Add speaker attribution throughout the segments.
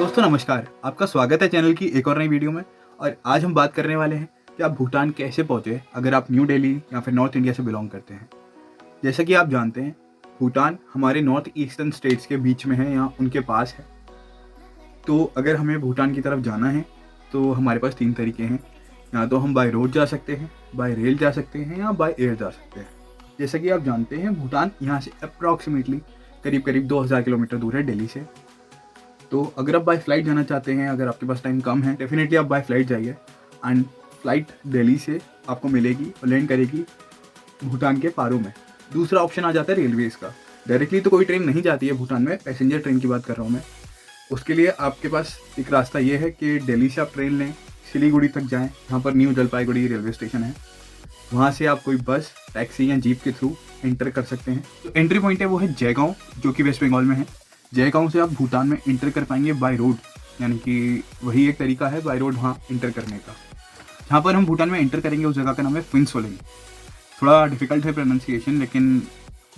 Speaker 1: दोस्तों नमस्कार, आपका स्वागत है चैनल की एक और नई वीडियो में। और आज हम बात करने वाले हैं कि आप भूटान कैसे पहुँचे अगर आप न्यू दिल्ली या फिर नॉर्थ इंडिया से बिलोंग करते हैं। जैसा कि आप जानते हैं, भूटान हमारे नॉर्थ ईस्टर्न स्टेट्स के बीच में है या उनके पास है। तो अगर हमें भूटान की तरफ जाना है तो हमारे पास 3 तरीके हैं। या तो हम बाय रोड जा सकते हैं, बाय रेल जा सकते हैं या बाय एयर जा सकते हैं। जैसा कि आप जानते हैं, भूटान यहाँ से अप्रॉक्सीमेटली करीब 2000 किलोमीटर दूर है दिल्ली से। तो अगर आप बाय फ्लाइट जाना चाहते हैं, अगर आपके पास टाइम कम है, डेफिनेटली आप बाय फ्लाइट जाइए। एंड फ्लाइट दिल्ली से आपको मिलेगी और लैंड करेगी भूटान के पारो में। दूसरा ऑप्शन आ जाता है रेलवेज़ का। डायरेक्टली तो कोई ट्रेन नहीं जाती है भूटान में, पैसेंजर ट्रेन की बात कर रहा हूँ मैं। उसके लिए आपके पास एक रास्ता ये है कि दिल्ली से आप ट्रेन लें, सिलीगुड़ी तक जाएँ, जहाँ पर न्यू जलपाईगुड़ी रेलवे स्टेशन है। वहाँ से आप कोई बस, टैक्सी या जीप के थ्रू एंटर कर सकते हैं। तो एंट्री पॉइंट है वो है जयगांव, जो कि वेस्ट बंगाल में है। जयगांव से आप भूटान में इंटर कर पाएंगे बाय रोड, यानी कि वही एक तरीका है बाय रोड वहाँ इंटर करने का। जहाँ पर हम भूटान में इंटर करेंगे उस जगह का नाम है फिनसोलिंग। थोड़ा डिफिकल्ट है प्रोनाउंसिएशन, लेकिन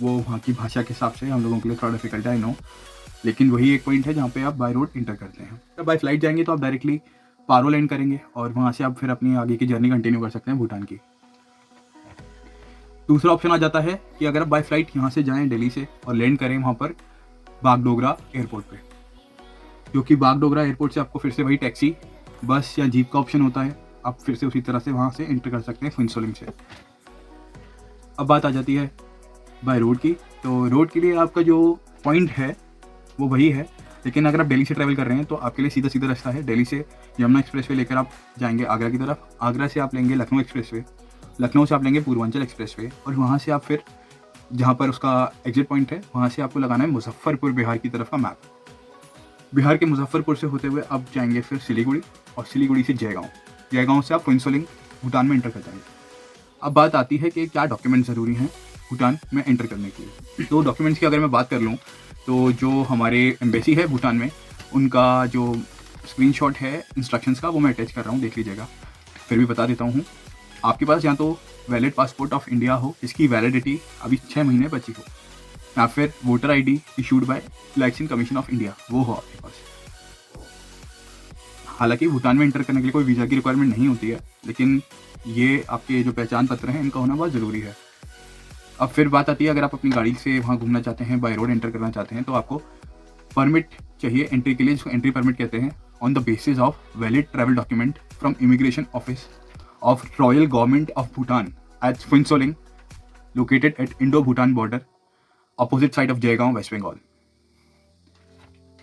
Speaker 1: वो वहाँ की भाषा के हिसाब से हम लोगों के लिए थोड़ा डिफिकल्ट है, आई नो। लेकिन वही एक पॉइंट है जहाँ पे आप बाय रोड इंटर करते हैं। जब बाय फ्लाइट जाएंगे तो आप डायरेक्टली पारो लैंड करेंगे और वहाँ से आप फिर अपनी आगे की जर्नी कंटिन्यू कर सकते हैं भूटान की। दूसरा ऑप्शन आ जाता है कि अगर आप बाय फ्लाइट यहाँ से जाएँ दिल्ली से और लैंड करें वहाँ पर बागडोगरा एयरपोर्ट पे, जो कि बागडोगरा एयरपोर्ट से आपको फिर से वही टैक्सी, बस या जीप का ऑप्शन होता है। आप फिर से उसी तरह से वहाँ से एंटर कर सकते हैं फिनसोलिंग से। अब बात आ जाती है बाय रोड की। तो रोड के लिए आपका जो पॉइंट है वो वही है, लेकिन अगर आप दिल्ली से ट्रैवल कर रहे हैं तो आपके लिए सीधा सीधा रास्ता है। दिल्ली से यमुना एक्सप्रेसवे लेकर आप जाएंगे आगरा की तरफ। आगरा से आप लेंगे लखनऊ एक्सप्रेसवे, लखनऊ से आप लेंगे पूर्वांचल एक्सप्रेसवे, और वहाँ से आप फिर जहाँ पर उसका एग्जिट पॉइंट है वहाँ से आपको लगाना है मुजफ्फरपुर बिहार की तरफ का मैप। बिहार के मुजफ्फरपुर से होते हुए आप जाएंगे फिर सिलीगुड़ी, और सिलीगुड़ी से जयगांव, जयगांव से आप फिनसोलिंग भूटान में एंटर कर जाएंगे। अब बात आती है कि क्या डॉक्यूमेंट ज़रूरी हैं भूटान में एंटर करने के लिए। तो डॉक्यूमेंट्स की अगर मैं बात कर लूँ तो जो हमारे एम्बेसी है भूटान में, उनका जो स्क्रीनशॉट है इंस्ट्रक्शंस का वो मैं अटैच कर रहा हूँ, देख लीजिएगा। फिर भी बता देता हूँ, आपके पास या तो वैलिड पासपोर्ट ऑफ इंडिया हो जिसकी वैलिडिटी अभी 6 महीने बची हो, या फिर voter ID issued by election commission of India वो हो आपके पास। हालांकि भूटान में इंटर करने के लिए कोई वीज़ा की रिक्वायरमेंट नहीं होती है, लेकिन ये आपके जो पहचान पत्र हैं इनका होना बहुत ज़रूरी है। अब फिर बात आती है, अगर आप अपनी गाड़ी से वहाँ घूमना चाहते हैं, बाय रोड एंटर करना चाहते हैं, तो आपको परमिट चाहिए एंट्री के लिए, जिसको एंट्री परमिट कहते हैं, on the basis of valid travel document from immigration office of Royal Government of Bhutan at Phuentsholing located at Indo Bhutan border opposite side of Jaigaon, West Bengal.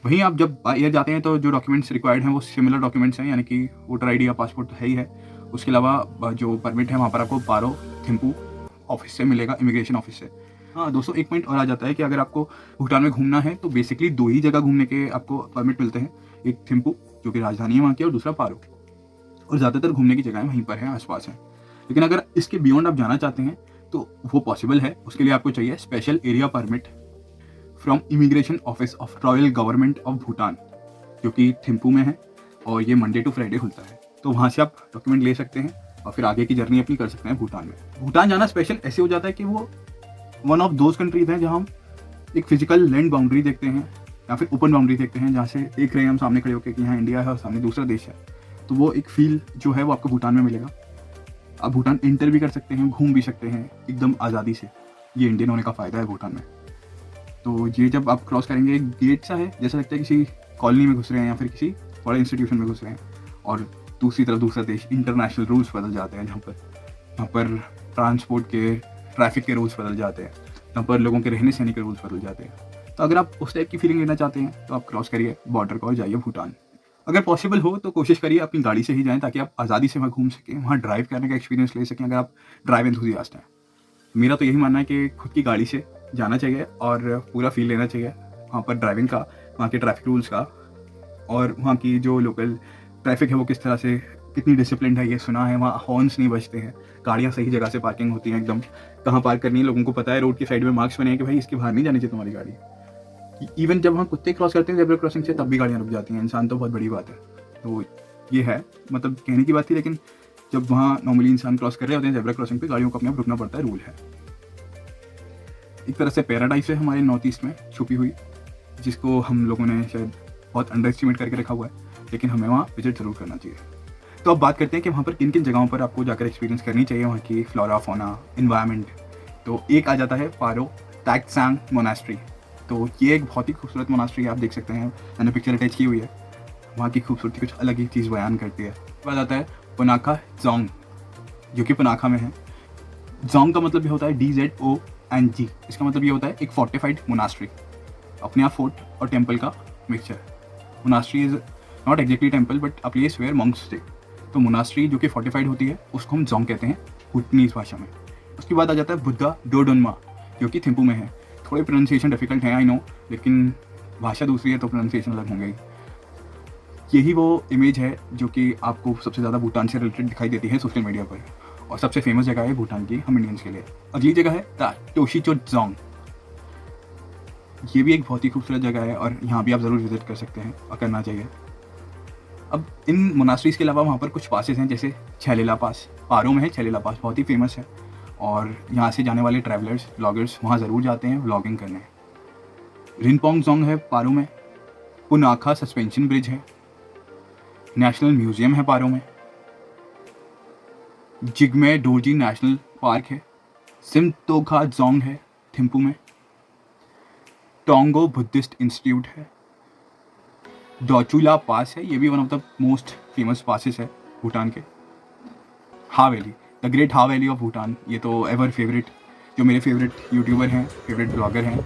Speaker 1: वहीं आप जब बाहर जाते हैं तो जो डॉक्यूमेंट्स रिक्वायर्ड हैं वो सिमिलर डॉक्यूमेंट्स हैं, यानी कि वोटर आईडी या पासपोर्ट तो है ही है। उसके अलावा जो परमिट है वहाँ पर आपको पारो थिम्पू ऑफिस से मिलेगा, इमिग्रेशन ऑफिस से। हाँ दोस्तों, एक पॉइंट और आ जाता है कि अगर आपको भूटान में घूमना है तो बेसिकली 2 ही जगह घूमने के आपको परमिट मिलते हैं। एक थिम्पू जो कि राजधानी है वहाँ की, और दूसरा पारो। और ज़्यादातर घूमने की जगहें वहीं पर हैं, आसपास हैं। लेकिन अगर इसके बियॉन्ड आप जाना चाहते हैं तो वो पॉसिबल है। उसके लिए आपको चाहिए special area permit from immigration office of Royal Government of Bhutan, जो कि थिम्पू में है, और ये मंडे टू फ्राइडे खुलता है। तो वहाँ से आप डॉक्यूमेंट ले सकते हैं और फिर आगे की जर्नी अपनी कर सकते हैं भूटान में। भूटान जाना स्पेशल ऐसे हो जाता है कि वो वन ऑफ दोज कंट्रीज हैं जहाँ हम एक फिजिकल लैंड बाउंड्री देखते हैं या फिर ओपन बाउंड्री देखते हैं, जहाँ से देख रहे हैं हम सामने खड़े होकर कि यहाँ इंडिया है और सामने दूसरा देश है। तो वो एक फील जो है वो आपको भूटान में मिलेगा। आप भूटान एंटर भी कर सकते हैं, घूम भी सकते हैं एकदम आज़ादी से। ये इंडियन होने का फ़ायदा है भूटान में। तो ये जब आप क्रॉस करेंगे, एक गेट सा है, जैसा लगता है किसी कॉलोनी में घुस रहे हैं या फिर किसी बड़े इंस्टीट्यूशन में घुस रहे हैं। और दूसरी तरफ दूसरा देश, इंटरनेशनल रूल्स बदल जाते हैं, जहाँ पर ट्रांसपोर्ट के, ट्रैफिक के रूल्स बदल जाते हैं, जहाँ पर लोगों के रहने सहने के रूल्स बदल जाते हैं। तो अगर आप उस टाइप की फीलिंग लेना चाहते हैं तो आप क्रॉस करिए बॉर्डर को और जाइए भूटान। अगर पॉसिबल हो तो कोशिश करिए अपनी गाड़ी से ही जाएं, ताकि आप आज़ादी से वहाँ घूम सकें, वहाँ ड्राइव करने का एक्सपीरियंस ले सकें, अगर आप ड्राइव एंथुसियास्ट हैं। मेरा तो यही मानना है कि खुद की गाड़ी से जाना चाहिए और पूरा फील लेना चाहिए वहाँ पर ड्राइविंग का, वहाँ के ट्रैफिक रूल्स का, और वहाँ की जो लोकल ट्रैफिक है वो किस तरह से, कितनी डिसिप्लिन है। ये सुना है वहाँ हॉर्न्स नहीं बजते हैं, गाड़ियाँ सही जगह से पार्किंग होती हैं एकदम, कहाँ पार्क करनी है लोगों को पता है। रोड की साइड में मार्क्स बने हैं कि भाई इसके बाहर नहीं जानी चाहिए तुम्हारी गाड़ी। इवन जब हम कुत्ते क्रॉस करते हैं जेब्रा क्रॉसिंग से, तब भी गाड़ियाँ रुक जाती हैं। इंसान तो बहुत बड़ी बात है। तो ये है, मतलब कहने की बात थी, लेकिन जब वहाँ नॉर्मली इंसान क्रॉस कर रहे होते हैं जेब्रा क्रॉसिंग पे, गाड़ियों को अपने आप रुकना पड़ता है, रूल है। एक तरह से पैराडाइज है हमारे नॉर्थ ईस्ट में छुपी हुई, जिसको हम लोगों ने शायद बहुत अंडर एस्टिमेट करके रखा हुआ है, लेकिन हमें वहाँ विजिट ज़रूर करना चाहिए। तो अब बात करते हैं कि वहाँ पर किन किन जगहों पर आपको जाकर एक्सपीरियंस करनी चाहिए वहाँ की फ्लोरा फोना इन्वायरमेंट। तो एक आ जाता है पारो टैक्सांग मोनास्ट्री। तो ये एक बहुत ही खूबसूरत मोनास्ट्री है, आप देख सकते हैं, मैंने पिक्चर अटैच की हुई है। वहाँ की खूबसूरती कुछ अलग ही चीज़ बयान करती है। उसके बाद आता है पुनाखा जोंग, जो कि पुनाखा में है। जोंग का मतलब ये होता है DZONG। इसका मतलब ये होता है एक फोर्टिफाइड मोनास्ट्री, अपने आप फोर्ट और टेम्पल का mixture. Monastery is not exactly temple but a place where monks stay. तो मोनास्ट्री जो कि फोर्टिफाइड होती है उसको हम जोंग कहते हैं भूटनीज भाषा में। उसके बाद आ जाता है बुद्धा डोडोनमा, जो कि थिम्पू में है। थोड़े प्रोनाउंसिएशन डिफिकल्ट है आई नो, लेकिन भाषा दूसरी है तो प्रोनाउंसिएशन अलग होंगे ही। यही वो इमेज है जो कि आपको सबसे ज़्यादा भूटान से रिलेटेड दिखाई देती है सोशल मीडिया पर, और सबसे फेमस जगह है भूटान की हम इंडियंस के लिए। अगली जगह है टोशीचो जोंग। ये भी एक बहुत ही खूबसूरत जगह है और यहाँ भी आप ज़रूर विजिट कर सकते हैं और करना चाहिए। अब इन मोनास्ट्रीज़ के अलावा वहाँ पर कुछ पासेस हैं, जैसे छैलेला पास, पारो में है छैलेला पास, बहुत ही फेमस है और यहाँ से जाने वाले ट्रैवलर्स ब्लॉगर्स वहाँ ज़रूर जाते हैं व्लॉगिंग करने। रिनपोंग जोंग है पारो में। पुनाखा सस्पेंशन ब्रिज है। नेशनल म्यूजियम है पारो में। जिग्मे डोरजी नेशनल पार्क है। सिमतोखा जोंग है थिम्पू में। टोंगो बुद्धिस्ट इंस्टीट्यूट है। डोचुला पास है, ये भी one of the most famous passes है भूटान के। हा वैली, द ग्रेट हा वैली ऑफ भूटान, ये तो एवर फेवरेट, जो मेरे फेवरेट यूट्यूबर हैं, फेवरेट ब्लॉगर हैं,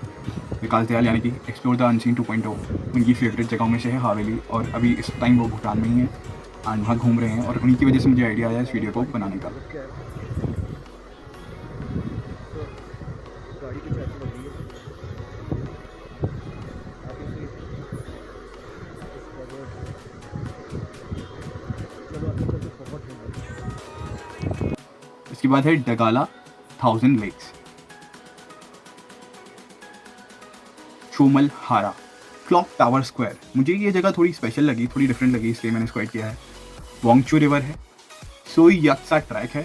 Speaker 1: विकास दयाल यानी कि एक्सप्लोर द अनसीन 2.0, उनकी फेवरेट जगहों में से है हा वैली। और अभी इस टाइम वो भूटान में ही है एंड वहाँ घूम रहे हैं और उन्हीं की वजह से मुझे आइडिया आया इस वीडियो को बनाने का। इसके बाद है डगाला 1000 लेक्स। चोमल हारा क्लॉक टावर स्क्वायर, मुझे ये जगह थोड़ी स्पेशल लगी, थोड़ी डिफरेंट लगी, इसलिए मैंने इसको ऐड किया है। वोंगचू रिवर है। सोई यात्सा ट्रैक है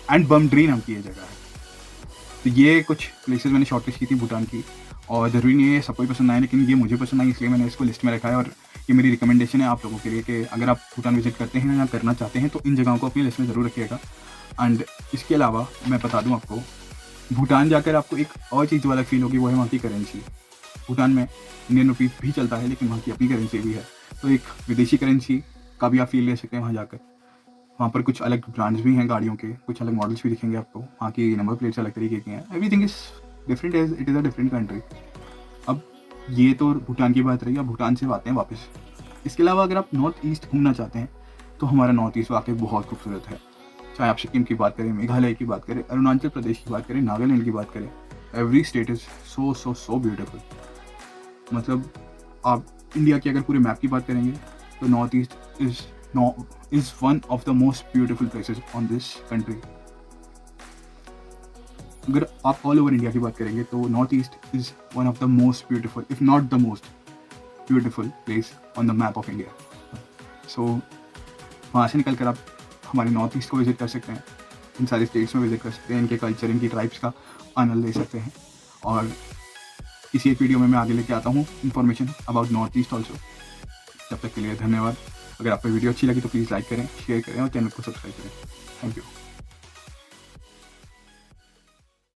Speaker 1: एंड बमड्री नाम की ये जगह है। तो ये कुछ प्लेसेस मैंने शॉर्टलिस्ट की थी भूटान की, और ज़रूरी नहीं है सबको ही पसंद आए, लेकिन ये मुझे पसंद आई इसलिए मैंने इसको लिस्ट में रखा है। और ये मेरी रिकमेंडेशन है आप लोगों के लिए कि अगर आप भूटान विजिट करते हैं या करना चाहते हैं तो इन जगहों को अपनी लिस्ट में ज़रूर रखिएगा। एंड इसके अलावा मैं बता दूं आपको, भूटान जाकर आपको एक और चीज़ वाला फील होगी, वो है वहाँ की करेंसी। भूटान में इंडियन रुपीज़ भी चलता है, लेकिन वहाँ की अपनी करेंसी भी है, तो एक विदेशी करेंसी का भी आप फील ले सकते हैं वहाँ जाकर। वहाँ पर कुछ अलग ब्रांड्स भी हैं गाड़ियों के, कुछ अलग मॉडल्स भी दिखेंगे आपको, वहाँ की नंबर प्लेट्स अलग तरीके की हैं। Everything is different as it is a different country. अब ये तो भूटान की बात रही, अब भूटान से आते हैं वापस। इसके अलावा अगर आप नॉर्थ ईस्ट घूमना चाहते हैं तो हमारा नॉर्थ ईस्ट वाकई बहुत खूबसूरत है। चाहे आप सिक्किम की बात करें, मेघालय की बात करें, अरुणाचल प्रदेश की बात करें, नागालैंड की बात करें, every state is so so so beautiful. मतलब आप इंडिया के अगर पूरे मैप की बात करेंगे तो North East is one of the most beautiful places on this country. अगर आप ऑल ओवर इंडिया की बात करेंगे तो North East is one of the most beautiful, if not the most beautiful place on the map of India. So वहाँ से निकल कर आप हमारे नॉर्थ ईस्ट को विजिट कर सकते हैं, इन सारे स्टेट्स में विजिट कर सकते हैं, इनके कल्चर, इनकी ट्राइब्स का आनंद ले सकते हैं। और इसी एक वीडियो में मैं आगे लेके आता हूँ information about north east also. तब तक के लिए धन्यवाद। अगर आपको वीडियो अच्छी लगी तो प्लीज़ लाइक करें, शेयर करें और चैनल को सब्सक्राइब करें। Thank you.